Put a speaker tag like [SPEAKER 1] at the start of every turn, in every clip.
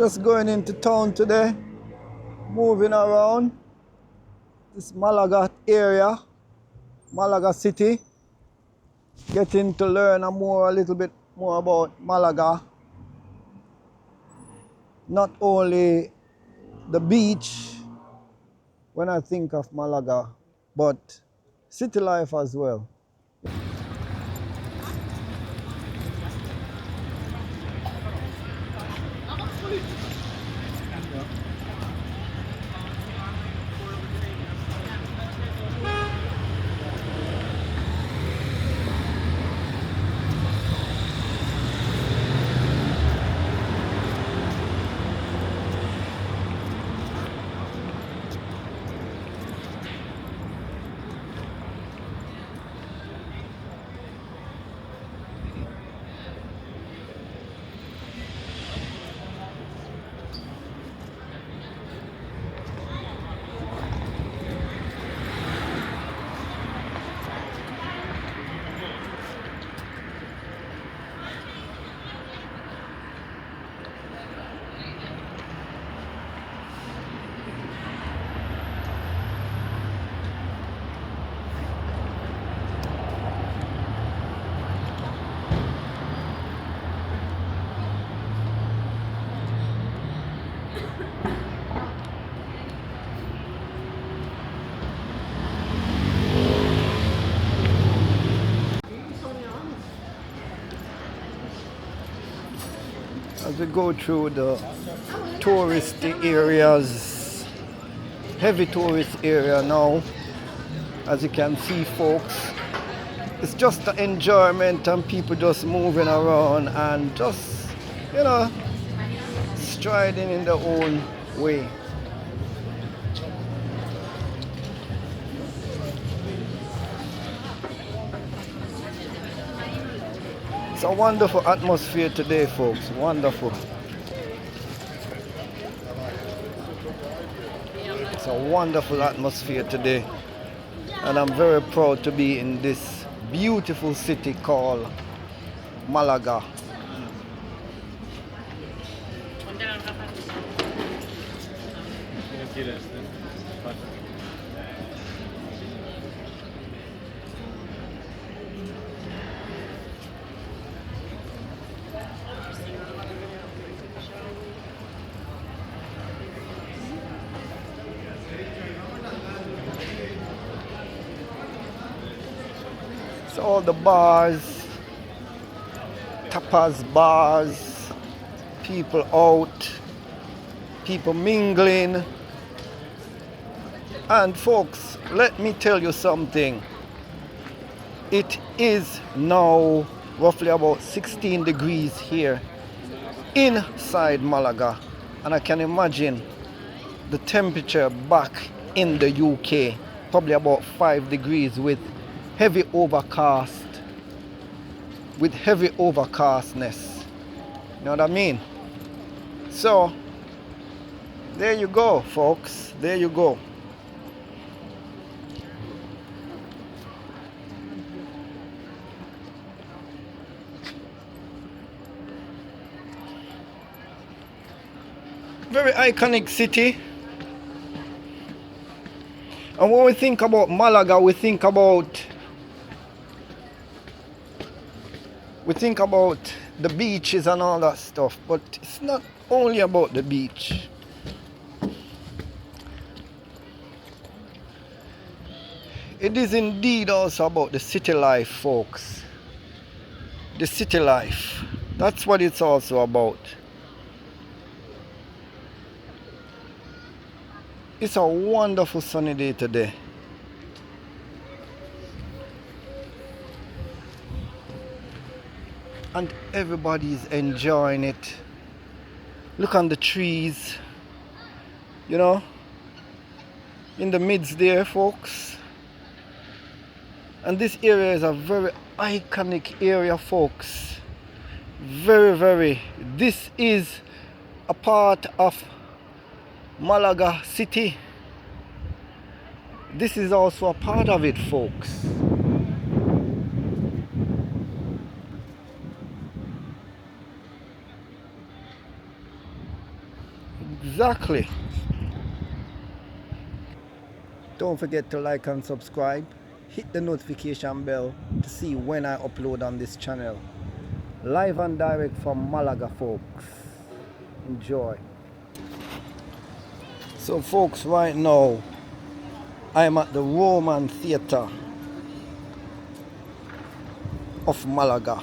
[SPEAKER 1] just going into town today, moving around this Malaga area, Malaga city, getting to learn a little bit more about Malaga. Not only the beach when I think of Malaga, but city life as well. As we go through the touristy areas, heavy tourist area now, as you can see folks, it's just the enjoyment and people just moving around and just, striding in their own way. It's a wonderful atmosphere today, folks. Wonderful. It's a wonderful atmosphere today. And I'm very proud to be in this beautiful city called Malaga. So all the bars, tapas bars, people out, people mingling. And folks, let me tell you something. It is now roughly about 16 degrees here inside Malaga. And I can imagine the temperature back in the UK, probably about 5 degrees with heavy overcastness. You know what I mean? So, there you go, folks. There you go. Very iconic city. And when we think about Malaga, we think about the beaches and all that stuff, but it's not only about the beach. It is indeed also about the city life, folks. The city life. That's what it's also about. It's a wonderful sunny day today. And everybody is enjoying it. Look on the trees, in the midst there, folks. And this area is a very iconic area, folks. Very, very. This is a part of Malaga city. This is also a part of it, folks. Exactly. Don't forget to like and subscribe. Hit the notification bell to see when I upload on this channel. Live and direct from Malaga, folks. Enjoy. So, folks, right now I'm at the Roman Theatre of Malaga.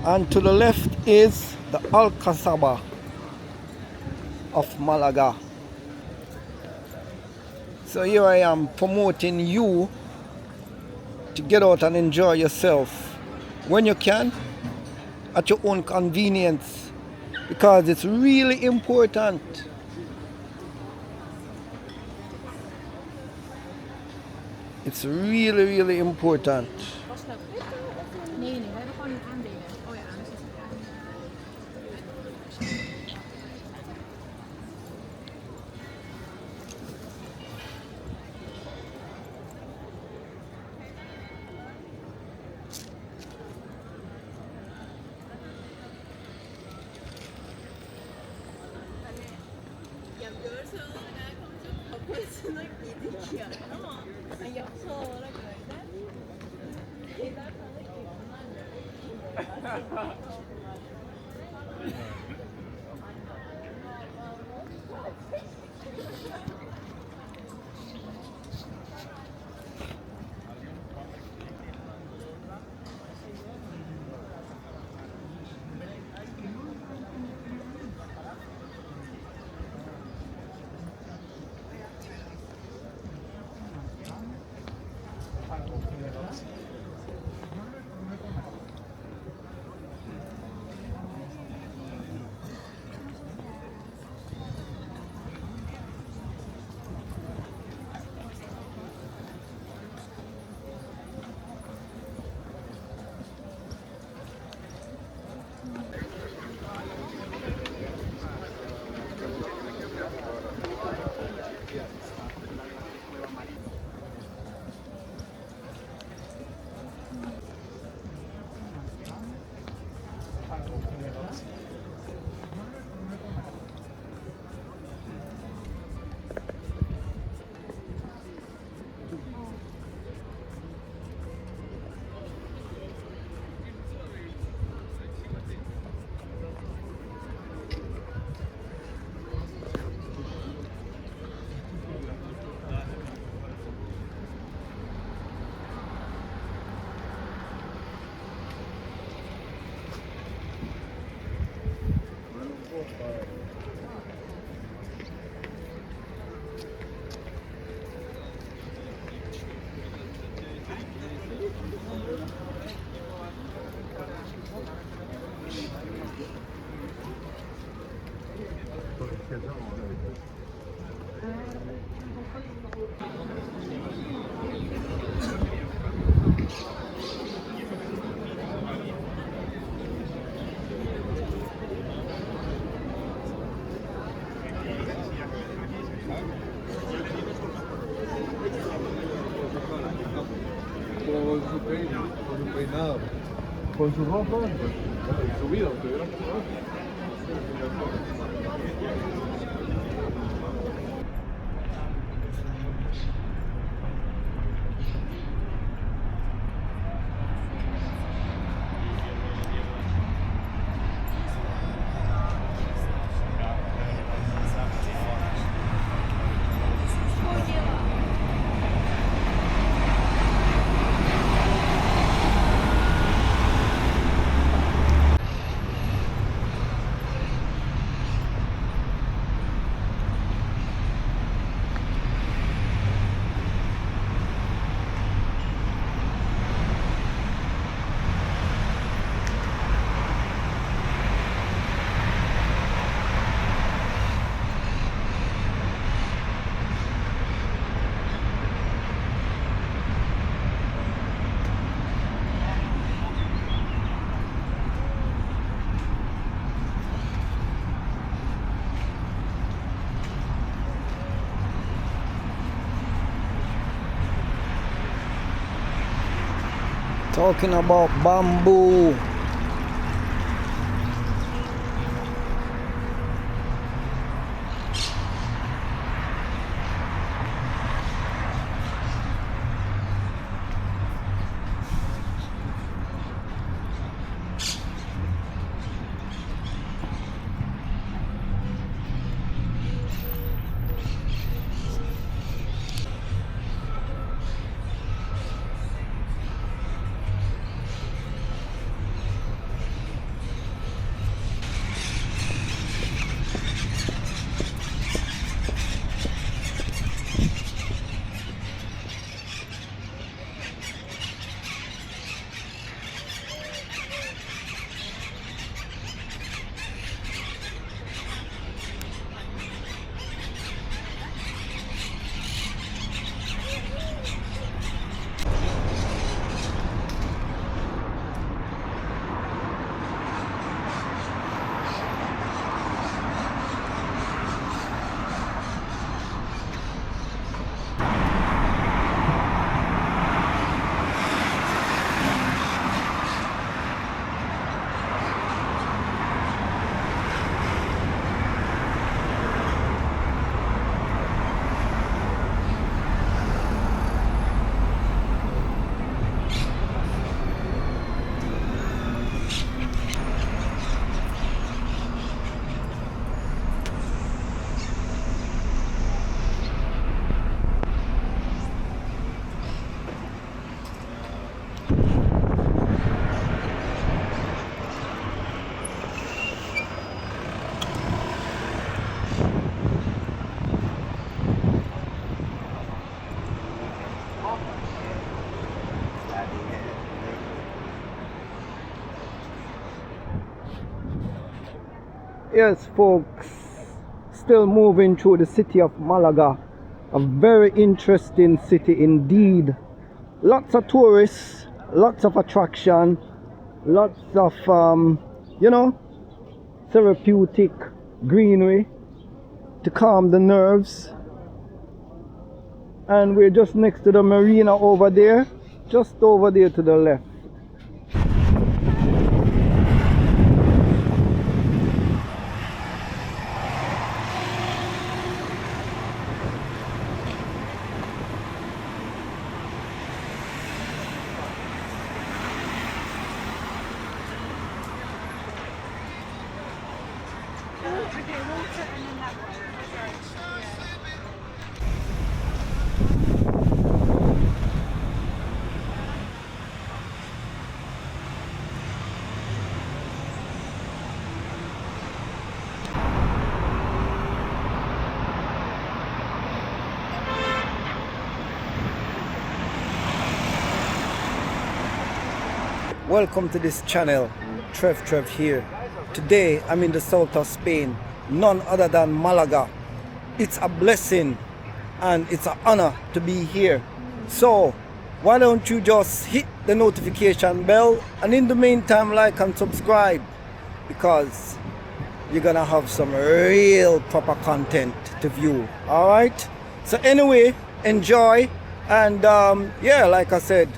[SPEAKER 1] And to the left is the Alcazaba of Malaga. So here I am promoting you to get out and enjoy yourself when you can, at your own convenience, because it's really important. It's really, really important.
[SPEAKER 2] Nee, we hebben gewoon een aandelen. Oh ja, dus is
[SPEAKER 3] Ya görsel olarak ayakkabı çok kafasına giydik yani ama yapısal olarak öyle. Şeyler sana ki bunlar ne?
[SPEAKER 4] Con su peinado, con su ropa, y su vida, porque verás cómo va.
[SPEAKER 1] Talking about bamboo. Yes, folks, still moving through the city of Malaga. A very interesting city indeed. Lots of tourists, lots of attraction, lots of, you know, therapeutic greenery to calm the nerves. And we're just next to the marina over there, just over there to the left. Welcome to this channel, Trev here. Today I'm in the south of Spain, none other than Malaga. It's a blessing and it's an honor to be here. So why don't you just hit the notification bell, and in the meantime like and subscribe, because you're gonna have some real proper content to view. Alright, so anyway, enjoy, and yeah, like I said,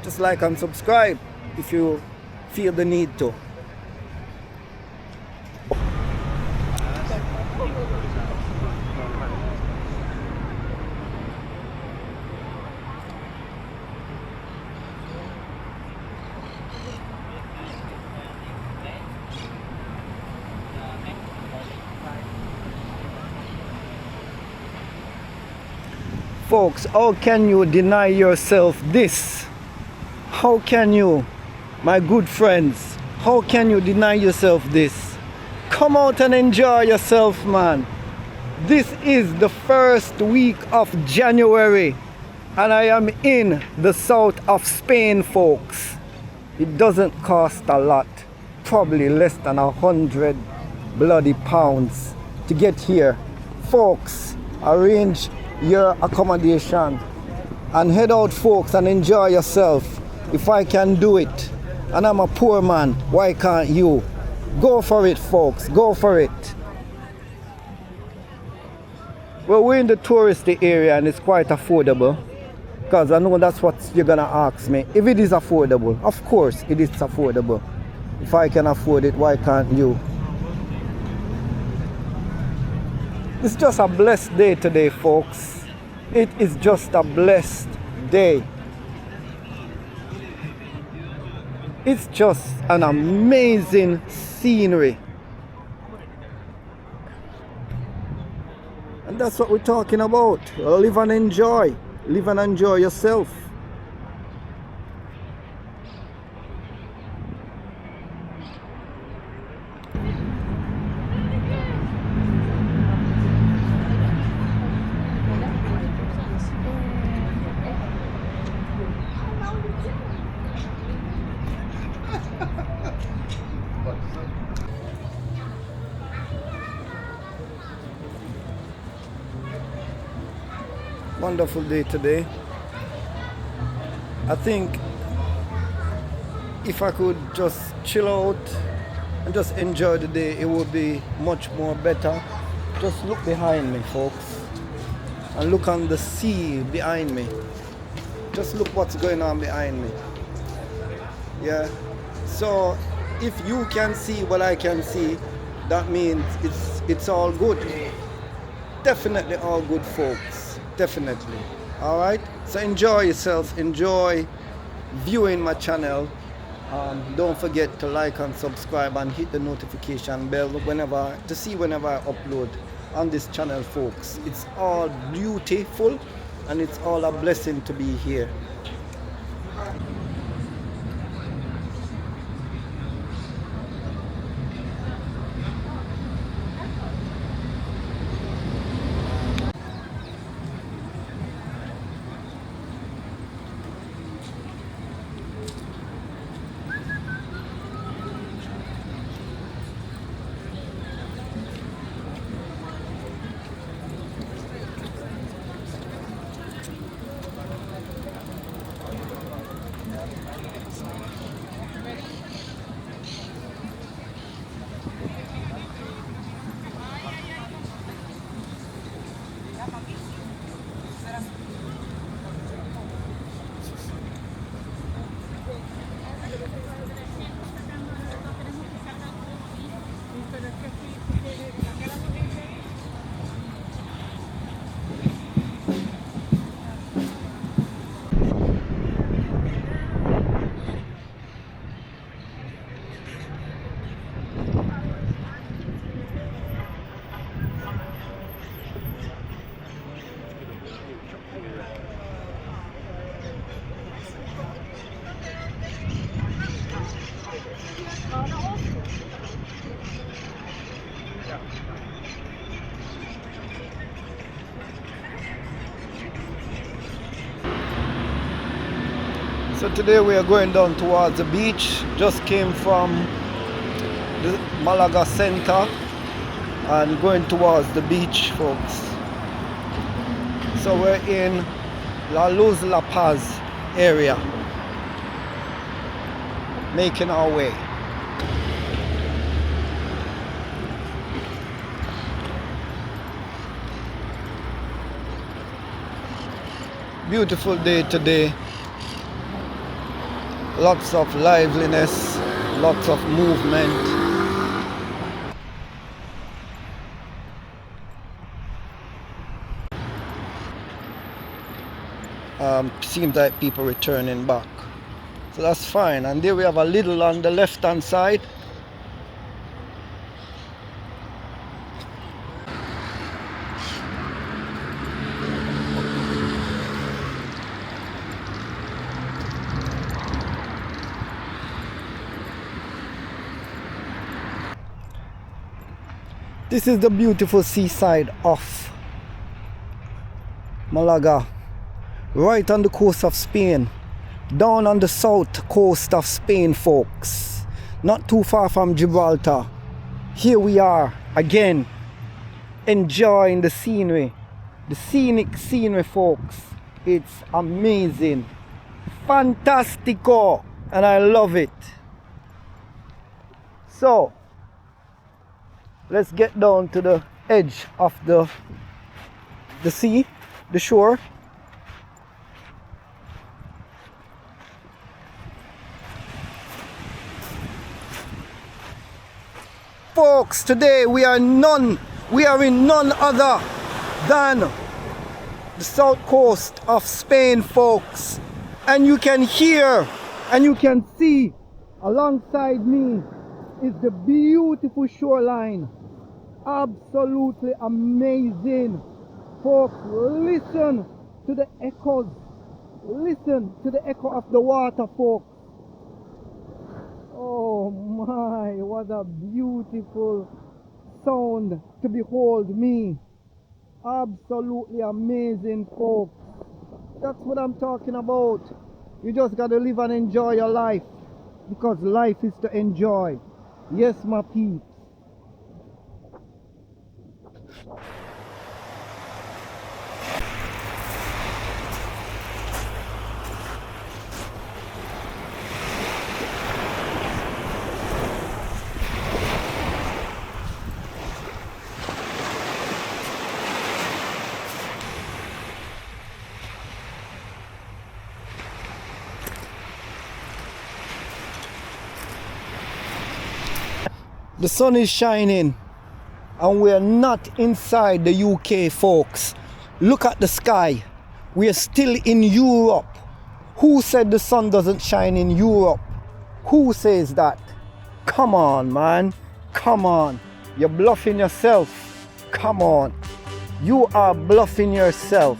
[SPEAKER 1] just like and subscribe if you feel the need to. Folks, how can you deny yourself this? How can you, my good friends, how can you deny yourself this? Come out and enjoy yourself, man. This is the first week of January and I am in the south of Spain, folks. It doesn't cost a lot, probably less than 100 bloody pounds to get here. Folks, arrange your accommodation and head out, folks, and enjoy yourself. If I can do it, and I'm a poor man, why can't you? Go for it, folks, go for it. Well, we're in the touristy area and it's quite affordable, because I know that's what you're gonna ask me. If it is affordable, of course it is affordable. If I can afford it, why can't you? It's just a blessed day today, folks. It is just a blessed day. It's just an amazing scenery. And that's what we're talking about. Live and enjoy. Live and enjoy yourself. Wonderful day today. I think if I could just chill out and just enjoy the day, it would be much more better. Just look behind me, folks, and look on the sea behind me. Just look what's going on behind me. Yeah, so if you can see what I can see, that means it's all good. Definitely all good, folks. Definitely. All right, so enjoy yourself, enjoy viewing my channel. Don't forget to like and subscribe and hit the notification bell to see whenever I upload on this channel, folks. It's all beautiful and it's all a blessing to be here. So today we are going down towards the beach. Just came from the Malaga center and going towards the beach, folks. So we're in La Luz La Paz area, making our way. Beautiful day today. Lots of liveliness, lots of movement. Seems like people returning back. So that's fine. And there we have a little on the left hand side. This is the beautiful seaside of Malaga, right on the coast of Spain, down on the south coast of Spain, folks, not too far from Gibraltar. Here we are again, enjoying the scenery, the scenic scenery, folks. It's amazing, fantastico, and I love it. So let's get down to the edge of the sea, the shore. Folks, today we are in none other than the south coast of Spain, folks. And you can hear and you can see alongside me is the beautiful shoreline. Absolutely amazing. Folks, listen to the echoes. Listen to the echo of the water, folks. Oh my, what a beautiful sound to behold me. Absolutely amazing, folks. That's what I'm talking about. You just gotta live and enjoy your life, because life is to enjoy. Yes, my peeps. The sun is shining and we are not inside the UK, folks. Look at the sky. We are still in Europe. Who said the sun doesn't shine in Europe? Who says that? Come on, man. Come on. You're bluffing yourself. Come on. You are bluffing yourself.